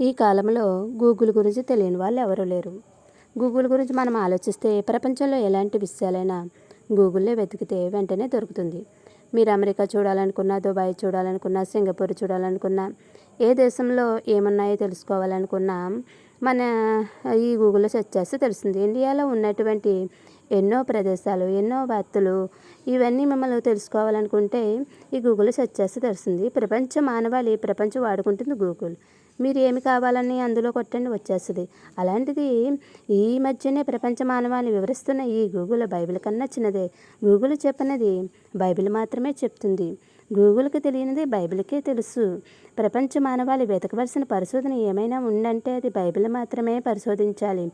ఈ కాలంలో గూగుల్ గురించి తెలియని వాళ్ళు ఎవరూ లేరు. గూగుల్ గురించి మనం ఆలోచిస్తే ప్రపంచంలో ఎలాంటి విషయాలైనా గూగుల్లో వెతికితే వెంటనే దొరుకుతుంది. మీరు అమెరికా చూడాలనుకున్నా, దుబాయ్ చూడాలనుకున్నా, సింగపూర్ చూడాలనుకున్నా, ఏ దేశంలో ఏమున్నాయో తెలుసుకోవాలనుకున్నా మన ఈ గూగుల్లో సెర్చ్ చేస్తే తెలుస్తుంది. ఇండియాలో ఉన్నటువంటి ఎన్నో ప్రదేశాలు, ఎన్నో వార్తలు ఇవన్నీ మిమ్మల్ని తెలుసుకోవాలనుకుంటే ఈ గూగుల్లో సెర్చ్ చేస్తే తెలుస్తుంది. ప్రపంచ మానవాళి ప్రపంచం వాడుకుంటుంది గూగుల్. మీరు ఏమి కావాలని అందులో కొట్టండి వచ్చేస్తుంది. అలాంటిది ఈ మధ్యనే ప్రపంచ మానవాళిని వివరిస్తున్న ఈ గూగుల్ బైబిల్ కన్నా చిన్నదే. గూగుల్ చెప్పినది బైబిల్ మాత్రమే చెప్తుంది. గూగుల్కి తెలియనిది బైబిల్కే తెలుసు. ప్రపంచ మానవాళి వెతకవలసిన పరిశోధన ఏమైనా ఉందంటే అది బైబిల్ మాత్రమే పరిశోధించాలి.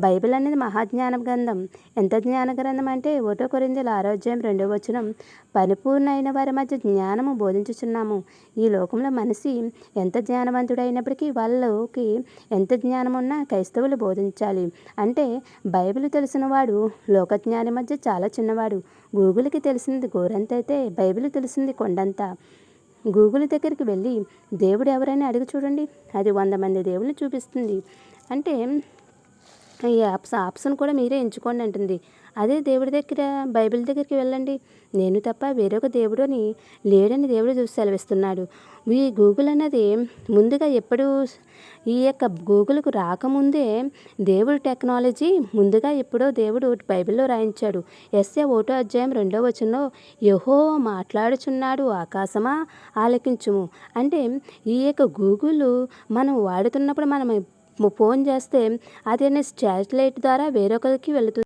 బైబిల్ అనేది మహాజ్ఞాన గ్రంథం. ఎంత జ్ఞాన గ్రంథం అంటే 1 కొరింథీయుల 6:2 పరిపూర్ణ అయిన వారి మధ్య జ్ఞానము బోధించుచున్నాము. ఈ లోకంలో మనిషి ఎంత జ్ఞానవంతుడైనప్పటికీ వాళ్ళకి ఎంత జ్ఞానం ఉన్నా క్రైస్తవులు బోధించాలి. అంటే బైబిల్ తెలిసిన వాడు లోకజ్ఞాని మధ్య చాలా చిన్నవాడు. గూగుల్కి తెలిసింది గోరంతైతే బైబిల్ తెలిసింది కొండంత. గూగుల్ దగ్గరికి వెళ్ళి దేవుడు ఎవరైనా అడిగి చూడండి, అది 100 మంది దేవుళ్ళని చూపిస్తుంది. అంటే ఈ ఆప్షన్ కూడా మీరే ఎంచుకోండి అంటుంది. అదే దేవుడి దగ్గర బైబిల్ దగ్గరికి వెళ్ళండి, నేను తప్ప వేరొక దేవుడుని లేడని దేవుడు సెలవిస్తున్నాడు. ఈ గూగుల్ అన్నది ముందుగా ఎప్పుడు ఈ యొక్క గూగుల్కు రాకముందే దేవుడు టెక్నాలజీ ముందుగా ఎప్పుడో దేవుడు బైబిల్లో రాయించాడు. యెషయా 1:2 యెహోవా మాట్లాడుచున్నాడు, ఆకాశమా ఆలకించుము. అంటే ఈ యొక్క గూగుల్ మనం వాడుతున్నప్పుడు మనం ఫోన్ చేస్తే అది శాటిలైట్ ద్వారా వేరొకరికి వెళుతుంది.